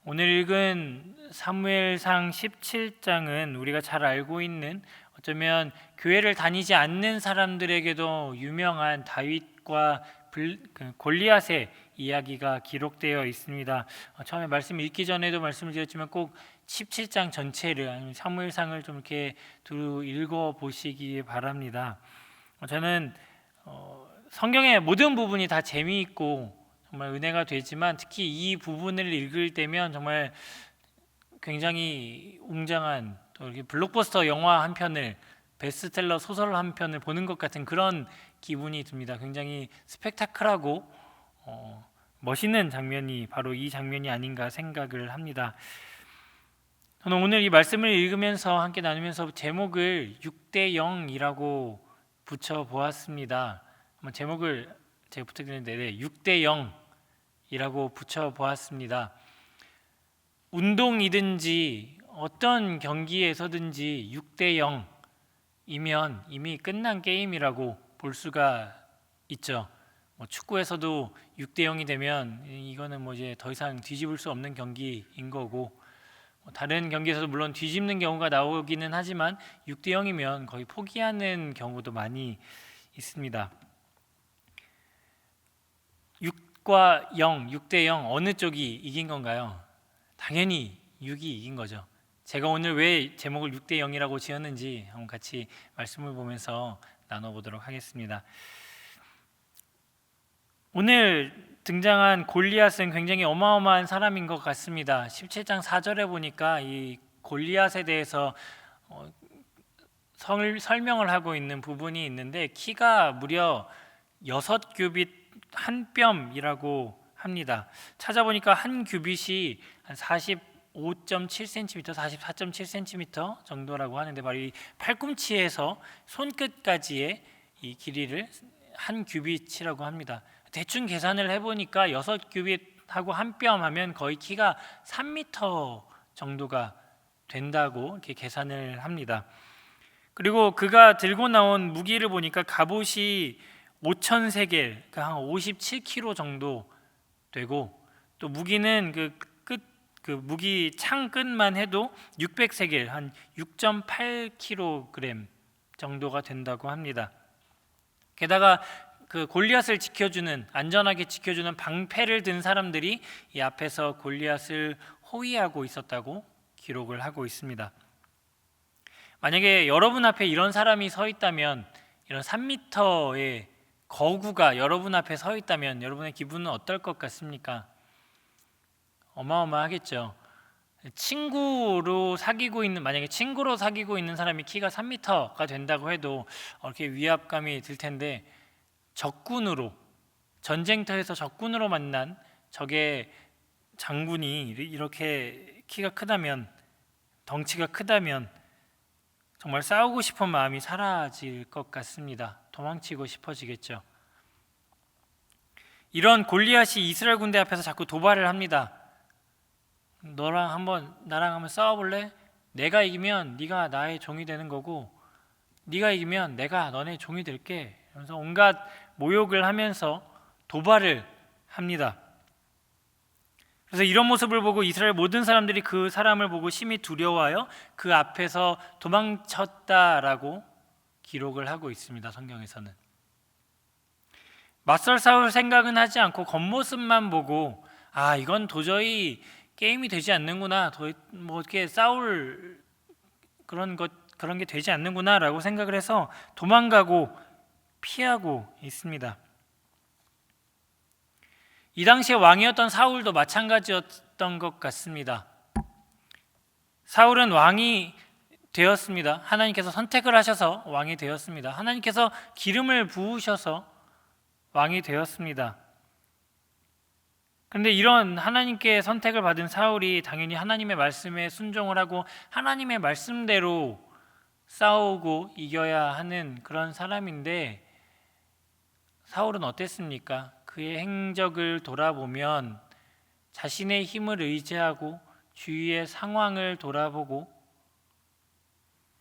오늘 읽은 사무엘상 17장은 우리가 잘 알고 있는, 어쩌면 교회를 다니지 않는 사람들에게도 유명한 다윗과 골리앗의 이야기가 기록되어 있습니다. 처음에 말씀 읽기 전에도 말씀을 드렸지만 꼭 17장 전체를, 아니면 사무엘상을 좀 이렇게 두루 읽어 보시기 바랍니다. 저는 성경의 모든 부분이 다 재미있고 정말 은혜가 되지만, 특히 이 부분을 읽을 때면 정말 굉장히 웅장한, 또 이렇게 블록버스터 영화 한 편을, 베스트셀러 소설 한 편을 보는 것 같은 그런 기분이 듭니다. 굉장히 스펙타클하고 멋있는 장면이 바로 이 장면이 아닌가 생각을 합니다. 저는 오늘 이 말씀을 읽으면서, 함께 나누면서 제목을 6대 0이라고 붙여보았습니다. 한번 제목을 제가 부탁드리는데 6대 0이라고 붙여보았습니다. 운동이든지 어떤 경기에서든지 6대 0이면 이미 끝난 게임이라고 볼 수가 있죠. 축구에서도 6대 0이 되면 이거는 이제 더 이상 뒤집을 수 없는 경기인 거고, 다른 경기에서도 물론 뒤집는 경우가 나오기는 하지만 6대 0이면 거의 포기하는 경우도 많이 있습니다. 6과 0, 6대 0 어느 쪽이 이긴 건가요? 당연히 6이 이긴 거죠. 제가 오늘 왜 제목을 6대 0이라고 지었는지 한번 같이 말씀을 보면서 나눠보도록 하겠습니다. 오늘 등장한 골리앗은 굉장히 어마어마한 사람인 것 같습니다. 17장 4절에 보니까 이 골리앗에 대해서 설명을 하고 있는 부분이 있는데, 키가 무려 6규빗 한 뼘이라고 합니다. 찾아보니까 한 규빗이 한 45.7cm, 44.7cm 정도라고 하는데, 바로 이 팔꿈치에서 손끝까지의 이 길이를 한 규빗이라고 합니다. 대충 계산을 해보니까 6규빗하고 한 뼘 하면 거의 키가 3m 정도가 된다고 이렇게 계산을 합니다. 그리고 그가 들고 나온 무기를 보니까 갑옷이 5,000세겔, 그러니까 한 57kg 정도 되고, 또 무기는 그 무기 창 끝만 해도 600세겔, 한 6.8kg 정도가 된다고 합니다. 게다가 그 골리앗을 지켜주는, 안전하게 지켜주는 방패를 든 사람들이 이 앞에서 골리앗을 호위하고 있었다고 기록을 하고 있습니다. 만약에 여러분 앞에 이런 사람이 서 있다면, 이런 3m의 거구가 여러분 앞에 서 있다면 여러분의 기분은 어떨 것 같습니까? 어마어마하겠죠. 만약에 친구로 사귀고 있는 사람이 키가 3m가 된다고 해도 이렇게 위압감이 들 텐데, 전쟁터에서 적군으로 만난 적의 장군이 이렇게 키가 크다면, 덩치가 크다면 정말 싸우고 싶은 마음이 사라질 것 같습니다. 도망치고 싶어지겠죠. 이런 골리앗이 이스라엘 군대 앞에서 자꾸 도발을 합니다. 나랑 한번 싸워볼래? 내가 이기면 네가 나의 종이 되는 거고, 네가 이기면 내가 너네 종이 될게. 그래서 온갖 모욕을 하면서 도발을 합니다. 그래서 이런 모습을 보고 이스라엘 모든 사람들이 그 사람을 보고 심히 두려워하여 그 앞에서 도망쳤다라고 기록을 하고 있습니다. 성경에서는 맞설 싸울 생각은 하지 않고 겉모습만 보고, 이건 도저히 게임이 되지 않는구나, 이렇게 싸울 그런 게 되지 않는구나라고 생각을 해서 도망가고 피하고 있습니다. 이 당시에 왕이었던 사울도 마찬가지였던 것 같습니다. 사울은 왕이 되었습니다. 하나님께서 선택을 하셔서 왕이 되었습니다. 하나님께서 기름을 부으셔서 왕이 되었습니다. 그런데 이런 하나님께 선택을 받은 사울이 당연히 하나님의 말씀에 순종을 하고 하나님의 말씀대로 싸우고 이겨야 하는 그런 사람인데, 사울은 어땠습니까? 그의 행적을 돌아보면 자신의 힘을 의지하고 주위의 상황을 돌아보고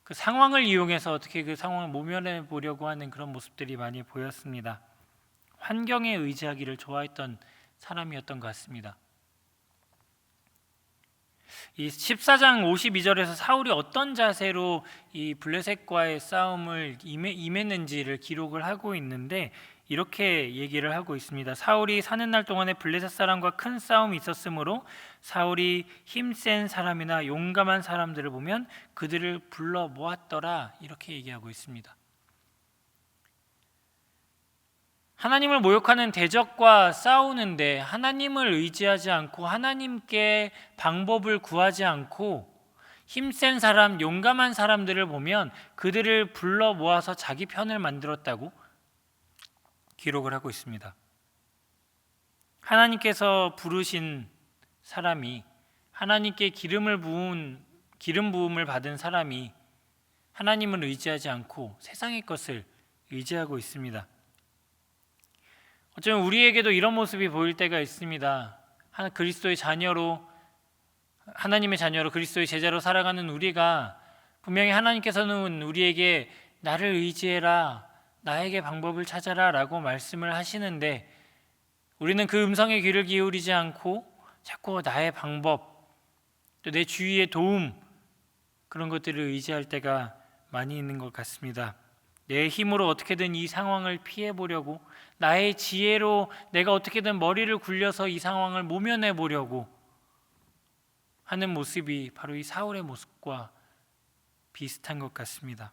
그 상황을 이용해서 어떻게 그 상황을 모면해 보려고 하는 그런 모습들이 많이 보였습니다. 환경에 의지하기를 좋아했던 사람이었던 것 같습니다. 이 14장 52절에서 사울이 어떤 자세로 이 블레셋과의 싸움을 임했는지를 기록을 하고 있는데 이렇게 얘기를 하고 있습니다. 사울이 사는 날 동안에 블레셋 사람과 큰 싸움이 있었으므로 사울이 힘센 사람이나 용감한 사람들을 보면 그들을 불러 모았더라, 이렇게 얘기하고 있습니다. 하나님을 모욕하는 대적과 싸우는데 하나님을 의지하지 않고 하나님께 방법을 구하지 않고 힘센 사람, 용감한 사람들을 보면 그들을 불러 모아서 자기 편을 만들었다고 기록을 하고 있습니다. 하나님께서 부르신 사람이, 하나님께 기름 부음을 받은 사람이 하나님을 의지하지 않고 세상의 것을 의지하고 있습니다. 어쩌면 우리에게도 이런 모습이 보일 때가 있습니다. 그리스도의 자녀로, 하나님의 자녀로 그리스도의 제자로 살아가는 우리가 분명히 하나님께서는 우리에게 나를 의지해라, 나에게 방법을 찾아라 라고 말씀을 하시는데 우리는 그 음성에 귀를 기울이지 않고 자꾸 나의 방법, 또 내 주위의 도움, 그런 것들을 의지할 때가 많이 있는 것 같습니다. 내 힘으로 어떻게든 이 상황을 피해보려고, 나의 지혜로 내가 어떻게든 머리를 굴려서 이 상황을 모면해 보려고 하는 모습이 바로 이 사울의 모습과 비슷한 것 같습니다.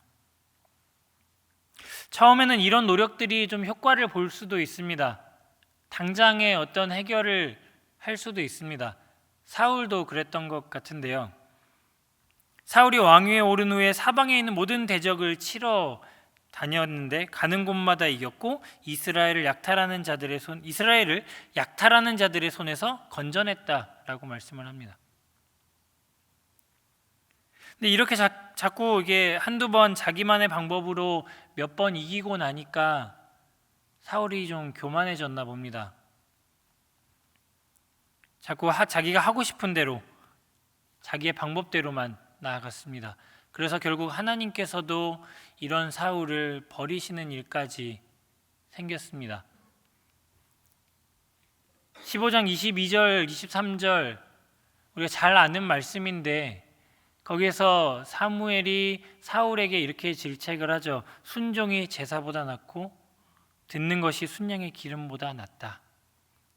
처음에는 이런 노력들이 좀 효과를 볼 수도 있습니다. 당장의 어떤 해결을 할 수도 있습니다. 사울도 그랬던 것 같은데요. 사울이 왕위에 오른 후에 사방에 있는 모든 대적을 치러 다녔는데 가는 곳마다 이겼고 이스라엘을 약탈하는 자들의 손에서 건져냈다라고 말씀을 합니다. 근데 이렇게 자꾸 이게 한두 번 자기만의 방법으로 몇 번 이기고 나니까 사울이 좀 교만해졌나 봅니다. 자꾸 자기가 하고 싶은 대로, 자기의 방법대로만 나아갔습니다. 그래서 결국 하나님께서도 이런 사울을 버리시는 일까지 생겼습니다. 15장 22절, 23절 우리가 잘 아는 말씀인데 거기에서 사무엘이 사울에게 이렇게 질책을 하죠. 순종이 제사보다 낫고 듣는 것이 순양의 기름보다 낫다.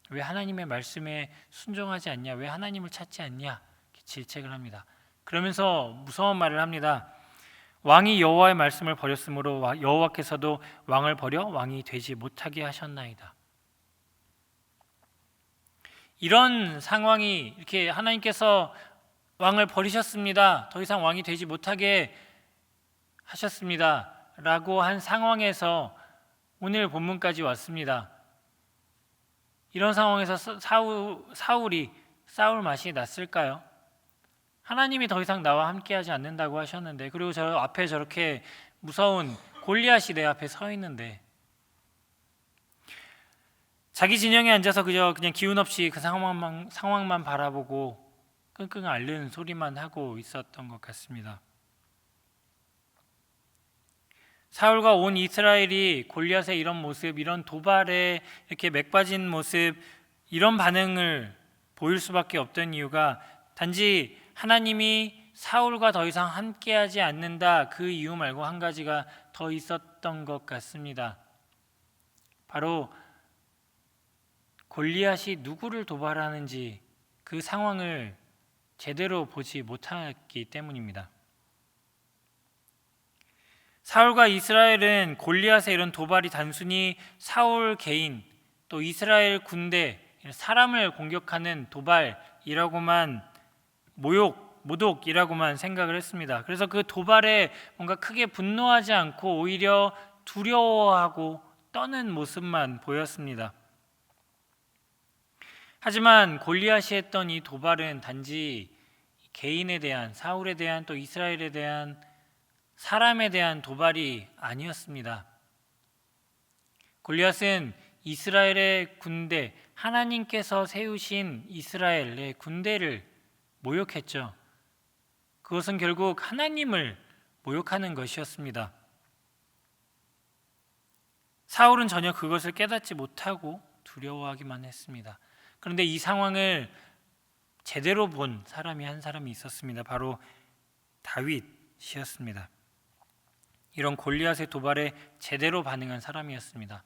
왜 하나님의 말씀에 순종하지 않냐? 왜 하나님을 찾지 않냐? 이렇게 질책을 합니다. 그러면서 무서운 말을 합니다. 왕이 여호와의 말씀을 버렸으므로 여호와께서도 왕을 버려 왕이 되지 못하게 하셨나이다. 이런 상황이, 이렇게 하나님께서 왕을 버리셨습니다, 더 이상 왕이 되지 못하게 하셨습니다 라고 한 상황에서 오늘 본문까지 왔습니다. 이런 상황에서 사울이 싸울 맛이 났을까요? 하나님이 더 이상 나와 함께하지 않는다고 하셨는데, 그리고 저 앞에 저렇게 무서운 골리앗이 내 앞에 서 있는데 자기 진영에 앉아서 그냥 기운 없이 그 상황만 바라보고 끙끙 앓는 소리만 하고 있었던 것 같습니다. 사울과 온 이스라엘이 골리앗의 이런 모습, 이런 도발에 이렇게 맥빠진 모습, 이런 반응을 보일 수밖에 없던 이유가 단지 하나님이 사울과 더 이상 함께하지 않는다, 그 이유 말고 한 가지가 더 있었던 것 같습니다. 바로 골리앗이 누구를 도발하는지 그 상황을 제대로 보지 못했기 때문입니다. 사울과 이스라엘은 골리앗의 이런 도발이 단순히 사울 개인, 또 이스라엘 군대, 사람을 공격하는 도발이라고만, 모독이라고만 생각을 했습니다. 그래서 그 도발에 뭔가 크게 분노하지 않고 오히려 두려워하고 떠는 모습만 보였습니다. 하지만 골리앗이 했던 이 도발은 단지 개인에 대한, 사울에 대한, 또 이스라엘에 대한, 사람에 대한 도발이 아니었습니다. 골리앗은 이스라엘의 군대, 하나님께서 세우신 이스라엘의 군대를 모욕했죠. 그것은 결국 하나님을 모욕하는 것이었습니다. 사울은 전혀 그것을 깨닫지 못하고 두려워하기만 했습니다. 그런데 이 상황을 제대로 본 사람이 한 사람이 있었습니다. 바로 다윗이었습니다. 이런 골리앗의 도발에 제대로 반응한 사람이었습니다.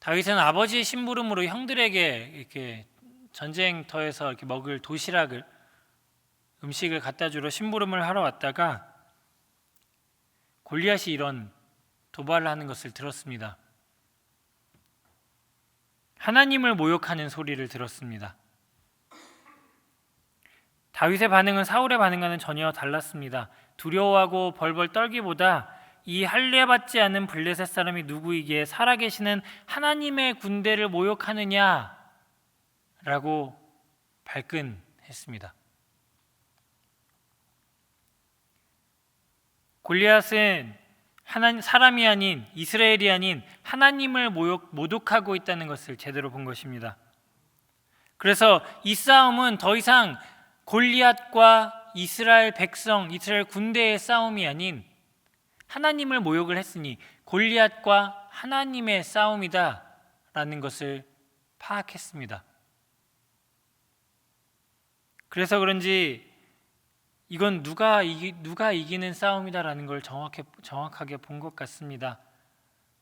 다윗은 아버지의 심부름으로 형들에게 이렇게 전쟁터에서 이렇게 먹을 도시락을, 음식을 갖다 주러 심부름을 하러 왔다가 골리앗이 이런 도발을 하는 것을 들었습니다. 하나님을 모욕하는 소리를 들었습니다. 다윗의 반응은 사울의 반응과는 전혀 달랐습니다. 두려워하고 벌벌 떨기보다 이 할례받지 않은 블레셋 사람이 누구이기에 살아계시는 하나님의 군대를 모욕하느냐라고 발끈했습니다. 골리앗은 사람이 아닌, 이스라엘이 아닌 하나님을 모독하고 있다는 것을 제대로 본 것입니다. 그래서 이 싸움은 더 이상 골리앗과 이스라엘 백성, 이스라엘 군대의 싸움이 아닌 하나님을 모욕을 했으니 골리앗과 하나님의 싸움이다라는 것을 파악했습니다. 그래서 그런지 이건 누가 이기는 싸움이다라는 걸 정확하게 본 것 같습니다.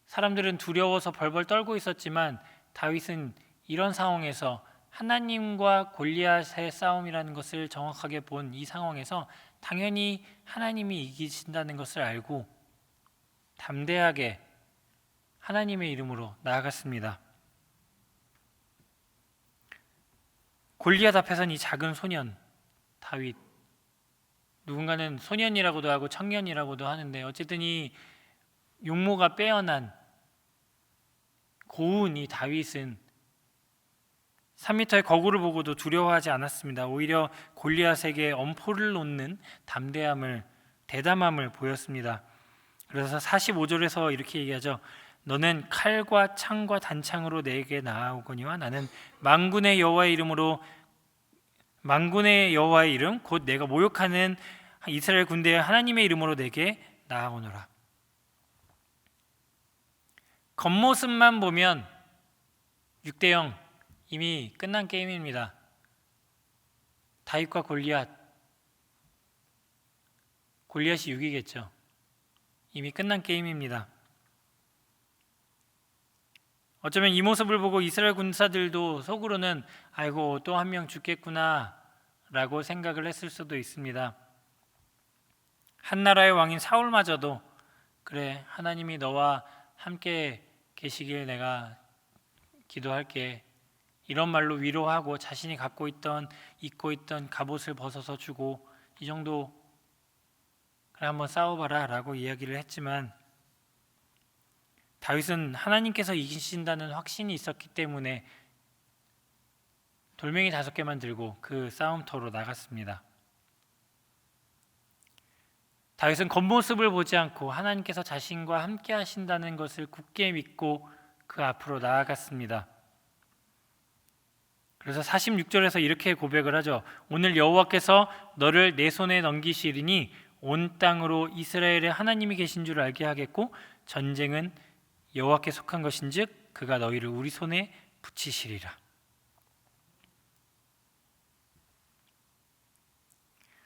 사람들은 두려워서 벌벌 떨고 있었지만 다윗은 이런 상황에서 하나님과 골리앗의 싸움이라는 것을 정확하게 본 이 상황에서 당연히 하나님이 이기신다는 것을 알고 담대하게 하나님의 이름으로 나아갔습니다. 골리앗 앞에선 이 작은 소년 다윗, 누군가는 소년이라고도 하고 청년이라고도 하는데 어쨌든 이 용모가 빼어난 고운 이 다윗은 3m의 거구를 보고도 두려워하지 않았습니다. 오히려 골리앗에게 엄포를 놓는 대담함을 보였습니다. 그래서 45절에서 이렇게 얘기하죠. 너는 칼과 창과 단창으로 내게 나아오거니와 나는 만군의 여호와의 이름 곧 내가 모욕하는 이스라엘 군대의 하나님의 이름으로 내게 나아오노라. 겉모습만 보면 6대0 이미 끝난 게임입니다. 다윗과 골리앗이 6이겠죠. 이미 끝난 게임입니다. 어쩌면 이 모습을 보고 이스라엘 군사들도 속으로는 아이고 또 한 명 죽겠구나 라고 생각을 했을 수도 있습니다. 한 나라의 왕인 사울마저도 그래 하나님이 너와 함께 계시길 내가 기도할게 이런 말로 위로하고 자신이 입고 있던 갑옷을 벗어서 주고 이 정도 그래 한번 싸워봐라 라고 이야기를 했지만 다윗은 하나님께서 이기신다는 확신이 있었기 때문에 돌멩이 5개만 들고 그 싸움터로 나갔습니다. 다윗은 겉모습을 보지 않고 하나님께서 자신과 함께 하신다는 것을 굳게 믿고 그 앞으로 나아갔습니다. 그래서 46절에서 이렇게 고백을 하죠. 오늘 여호와께서 너를 내 손에 넘기시리니 온 땅으로 이스라엘의 하나님이 계신 줄 알게 하겠고 전쟁은 여호와께 속한 것인즉 그가 너희를 우리 손에 붙이시리라.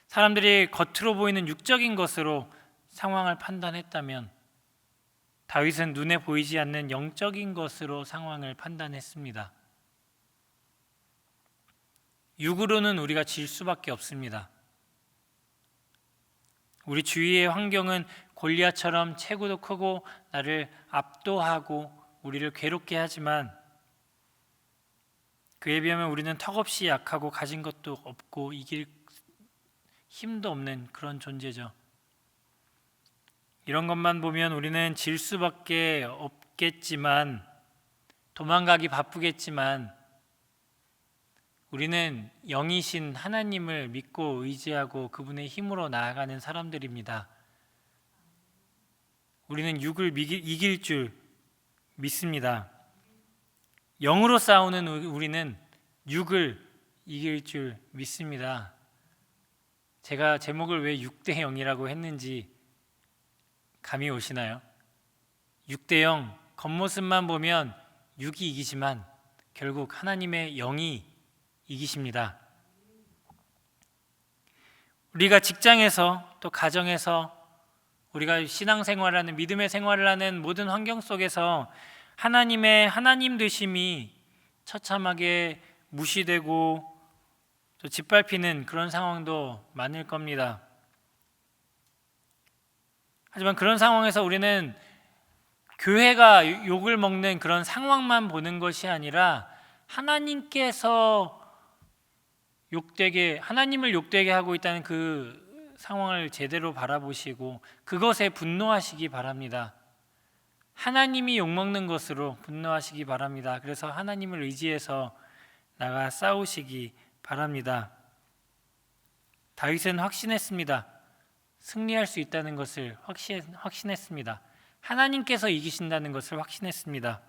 사람들이 겉으로 보이는 육적인 것으로 상황을 판단했다면 다윗은 눈에 보이지 않는 영적인 것으로 상황을 판단했습니다. 육으로는 우리가 질 수밖에 없습니다. 우리 주위의 환경은 골리앗처럼 체구도 크고 나를 압도하고 우리를 괴롭게 하지만 그에 비하면 우리는 턱없이 약하고 가진 것도 없고 이길 힘도 없는 그런 존재죠. 이런 것만 보면 우리는 질 수밖에 없겠지만 도망가기 바쁘겠지만 우리는 영이신 하나님을 믿고 의지하고 그분의 힘으로 나아가는 사람들입니다. 우리는 육을 이길 줄 믿습니다. 영으로 싸우는 우리는 육을 이길 줄 믿습니다. 제가 제목을 왜 6대0이라고 했는지 감이 오시나요? 6대0 겉모습만 보면 육이 이기지만 결국 하나님의 영이 이기십니다. 우리가 직장에서 또 가정에서 우리가 신앙생활하는 믿음의 생활을 하는 모든 환경 속에서 하나님의 하나님 되심이 처참하게 무시되고 또 짓밟히는 그런 상황도 많을 겁니다. 하지만 그런 상황에서 우리는 교회가 욕을 먹는 그런 상황만 보는 것이 아니라 하나님께서 하나님을 욕되게 하고 있다는 그 상황을 제대로 바라보시고 그것에 분노하시기 바랍니다. 하나님이 욕먹는 것으로 분노하시기 바랍니다. 그래서 하나님을 의지해서 나가 싸우시기 바랍니다. 다윗은 확신했습니다. 승리할 수 있다는 것을 확신했습니다. 하나님께서 이기신다는 것을 확신했습니다.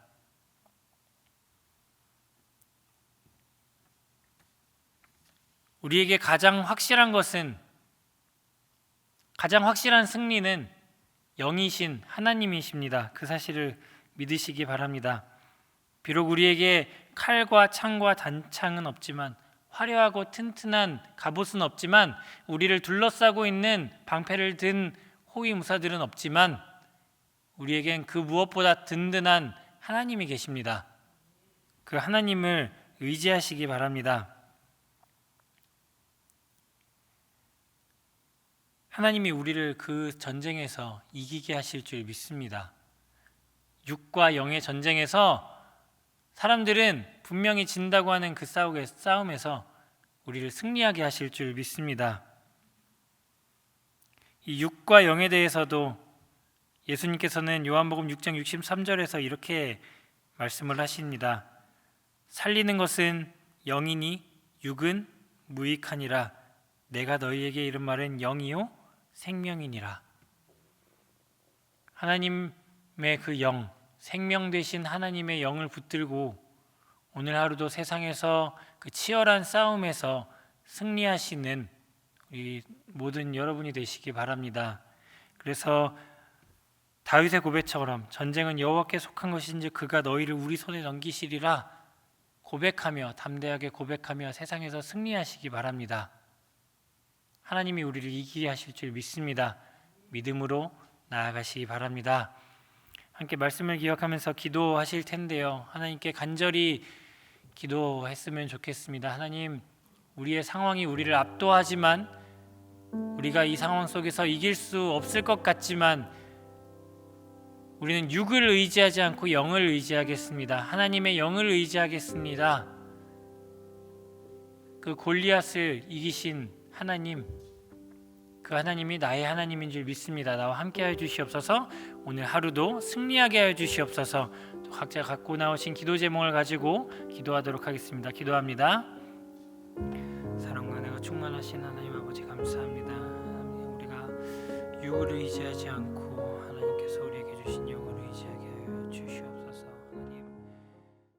우리에게 가장 확실한 승리는 영이신 하나님이십니다. 그 사실을 믿으시기 바랍니다. 비록 우리에게 칼과 창과 단창은 없지만, 화려하고 튼튼한 갑옷은 없지만, 우리를 둘러싸고 있는 방패를 든 호위무사들은 없지만, 우리에겐 그 무엇보다 든든한 하나님이 계십니다. 그 하나님을 의지하시기 바랍니다. 하나님이 우리를 그 전쟁에서 이기게 하실 줄 믿습니다. 육과 영의 전쟁에서 사람들은 분명히 진다고 하는 그 싸움에서 우리를 승리하게 하실 줄 믿습니다. 이 육과 영에 대해서도 예수님께서는 요한복음 6장 63절에서 이렇게 말씀을 하십니다. 살리는 것은 영이니 육은 무익하니라. 내가 너희에게 이른 말은 영이요 생명이니라. 하나님의 그 영, 생명 되신 하나님의 영을 붙들고 오늘 하루도 세상에서 그 치열한 싸움에서 승리하시는 우리 모든 여러분이 되시기 바랍니다. 그래서 다윗의 고백처럼 전쟁은 여호와께 속한 것인지 그가 너희를 우리 손에 넘기시리라 고백하며, 담대하게 고백하며 세상에서 승리하시기 바랍니다. 하나님이 우리를 이기게 하실 줄 믿습니다. 믿음으로 나아가시기 바랍니다. 함께 말씀을 기억하면서 기도하실 텐데요, 하나님께 간절히 기도했으면 좋겠습니다. 하나님, 우리의 상황이 우리를 압도하지만, 우리가 이 상황 속에서 이길 수 없을 것 같지만 우리는 육을 의지하지 않고 영을 의지하겠습니다. 하나님의 영을 의지하겠습니다. 그 골리앗을 이기신 하나님, 그 하나님이 나의 하나님인 줄 믿습니다. 나와 함께 하여 주시옵소서. 오늘 하루도 승리하게 하여 주시옵소서. 또 각자 갖고 나오신 기도 제목을 가지고 기도하도록 하겠습니다. 기도합니다. 사랑과 은혜가 충만하신 하나님 아버지 감사합니다. 우리가 육을 의지하지 않고